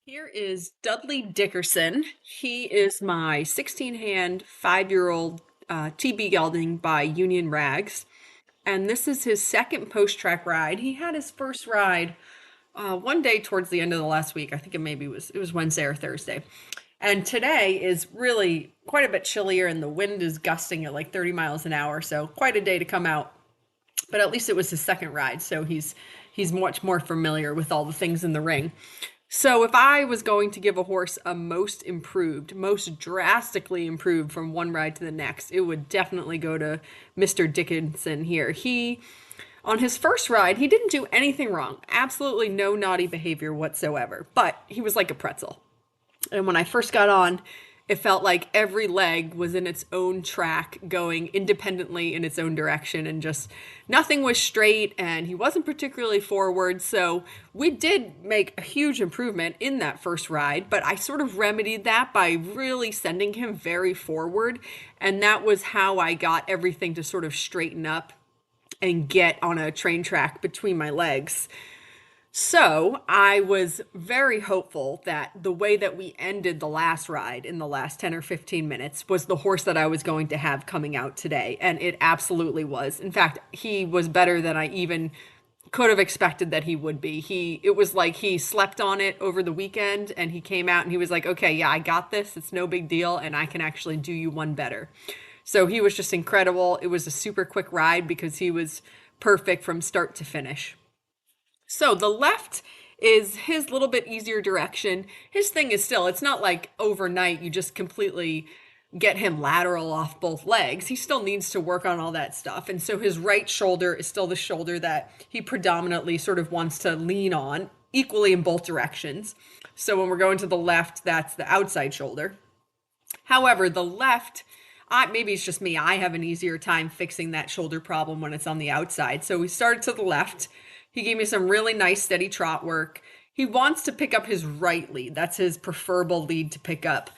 Here is Dudley Dickerson. He is my 16-hand, 5-year-old TB gelding by Union Rags. And this is his second post-track ride. He had his first ride one day towards the end of the last week. I think it was Wednesday or Thursday. And today is really quite a bit chillier and the wind is gusting at like 30 miles an hour. So quite a day to come out. But at least it was his second ride, so he's much more familiar with all the things in the ring. So if I was going to give a horse a most improved, most drastically improved from one ride to the next, it would definitely go to Mr. Dickinson here. On his first ride, he didn't do anything wrong. Absolutely no naughty behavior whatsoever. But he was like a pretzel. And when I first got on, it felt like every leg was in its own track, going independently in its own direction, and just nothing was straight, and he wasn't particularly forward. So we did make a huge improvement in that first ride, but I sort of remedied that by really sending him very forward. And that was how I got everything to sort of straighten up and get on a train track between my legs. So I was very hopeful that the way that we ended the last ride in the last 10 or 15 minutes was the horse that I was going to have coming out today. And it absolutely was. In fact, he was better than I even could have expected that he would be. It was like he slept on it over the weekend and he came out and he was like, okay, yeah, I got this. It's no big deal. And I can actually do you one better. So he was just incredible. It was a super quick ride because he was perfect from start to finish. So the left is his little bit easier direction. His thing is still, it's not like overnight you just completely get him lateral off both legs. He still needs to work on all that stuff. And so his right shoulder is still the shoulder that he predominantly sort of wants to lean on equally in both directions. So when we're going to the left, that's the outside shoulder. However, the left, maybe it's just me, I have an easier time fixing that shoulder problem when it's on the outside. So we started to the left. He gave me some really nice steady trot work. He wants to pick up his right lead. That's his preferable lead to pick up.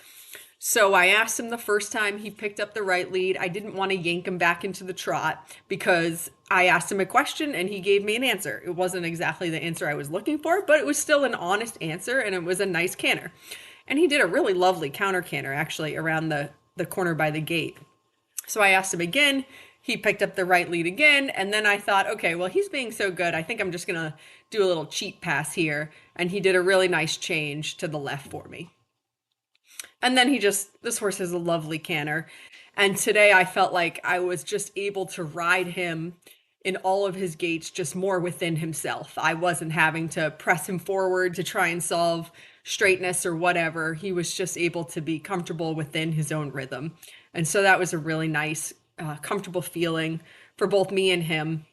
So I asked him the first time he picked up the right lead. I didn't want to yank him back into the trot because I asked him a question and he gave me an answer. It wasn't exactly the answer I was looking for, but it was still an honest answer and it was a nice canter. And he did a really lovely counter canter actually around the corner by the gate. So I asked him again. He picked up the right lead again. And then I thought, okay, well, he's being so good. I think I'm just going to do a little cheat pass here. And he did a really nice change to the left for me. And then this horse has a lovely canter. And today I felt like I was just able to ride him in all of his gaits, just more within himself. I wasn't having to press him forward to try and solve straightness or whatever. He was just able to be comfortable within his own rhythm. And so that was a really nice, comfortable feeling for both me and him.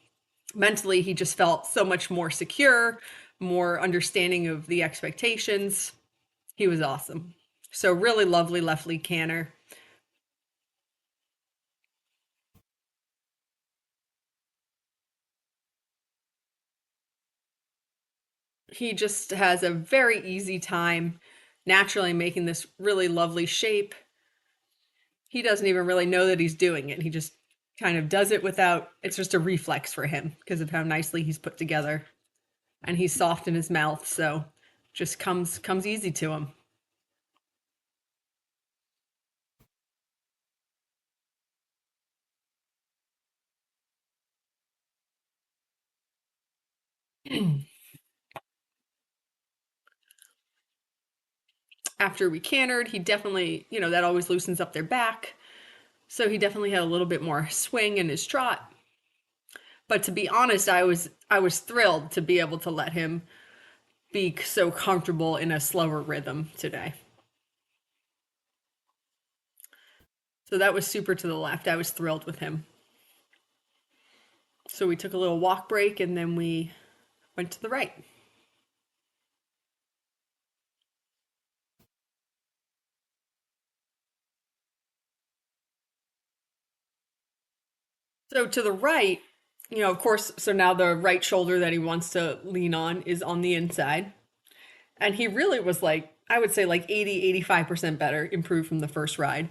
Mentally, he just felt so much more secure, more understanding of the expectations. He was awesome. So really lovely left lead canter. He just has a very easy time naturally making this really lovely shape. He doesn't even really know that he's doing it. He just kind of does it without, it's just a reflex for him because of how nicely he's put together. And he's soft in his mouth, so just comes easy to him. After we cantered, he definitely, that always loosens up their back. So he definitely had a little bit more swing in his trot. But to be honest, I was thrilled to be able to let him be so comfortable in a slower rhythm today. So that was super to the left. I was thrilled with him. So we took a little walk break and then we went to the right. So to the right, of course, so now the right shoulder that he wants to lean on is on the inside. And he really was like, I would say like 80-85% better, improved from the first ride.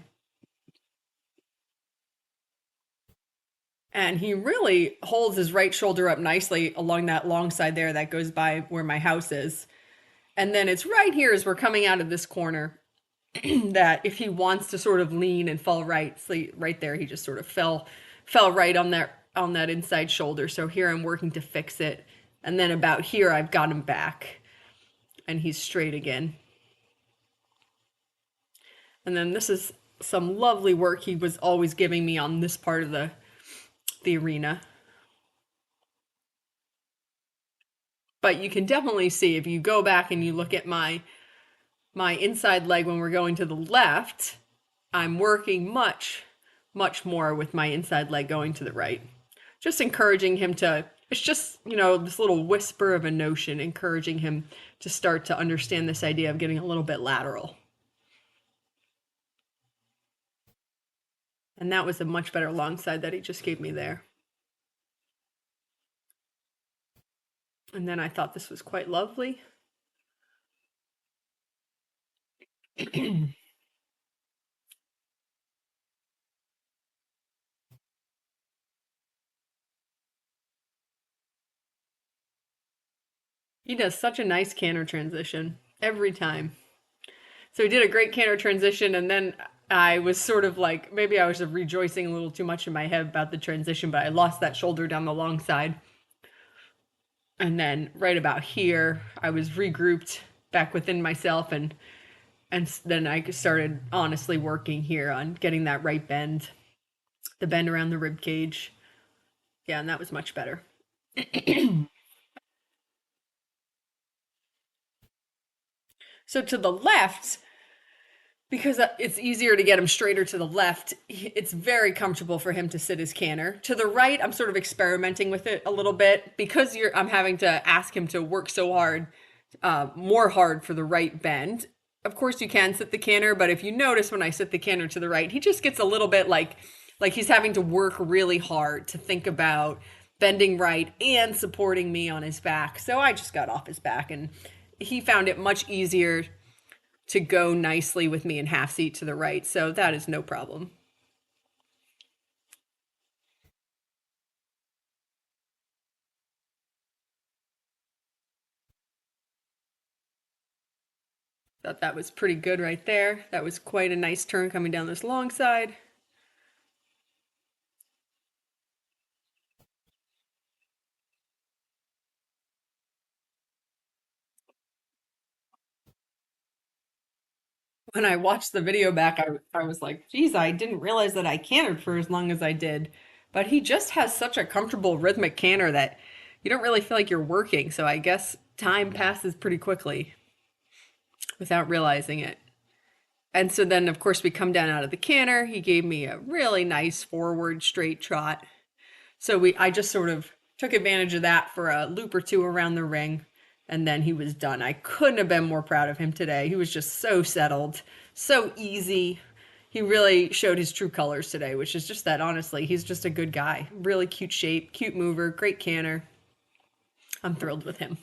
And he really holds his right shoulder up nicely along that long side there that goes by where my house is. And then it's right here as we're coming out of this corner that if he wants to sort of lean and fall right, so right there, he just sort of fell right on that inside shoulder. So here I'm working to fix it. And then about here, I've got him back and he's straight again. And then this is some lovely work he was always giving me on this part of the arena. But you can definitely see if you go back and you look at my inside leg when we're going to the left, I'm working much more with my inside leg going to the right. Just encouraging him to, it's just, this little whisper of a notion, encouraging him to start to understand this idea of getting a little bit lateral. And that was a much better long side that he just gave me there. And then I thought this was quite lovely. He does such a nice canter transition every time. So he did a great canter transition, and then I was sort of like, maybe I was rejoicing a little too much in my head about the transition, but I lost that shoulder down the long side. And then right about here, I was regrouped back within myself, and then I started honestly working here on getting that right bend, the bend around the rib cage. Yeah, and that was much better. So to the left, because it's easier to get him straighter to the left, it's very comfortable for him to sit his canter. To the right, I'm sort of experimenting with it a little bit because I'm having to ask him to work so hard, more hard for the right bend. Of course, you can sit the canter, but if you notice when I sit the canter to the right, he just gets a little bit like he's having to work really hard to think about bending right and supporting me on his back. So I just got off his back, and he found it much easier to go nicely with me in half seat to the right. So that is no problem. Thought that was pretty good right there. That was quite a nice turn coming down this long side. When I watched the video back, I was like, geez, I didn't realize that I cantered for as long as I did. But he just has such a comfortable rhythmic canter that you don't really feel like you're working. So I guess time passes pretty quickly without realizing it. And so then, of course, we come down out of the canter. He gave me a really nice forward straight trot. So I just sort of took advantage of that for a loop or two around the ring, and then he was done. I couldn't have been more proud of him today. He was just so settled, so easy. He really showed his true colors today, which is just that, honestly, he's just a good guy. Really cute shape, cute mover, great canter. I'm thrilled with him.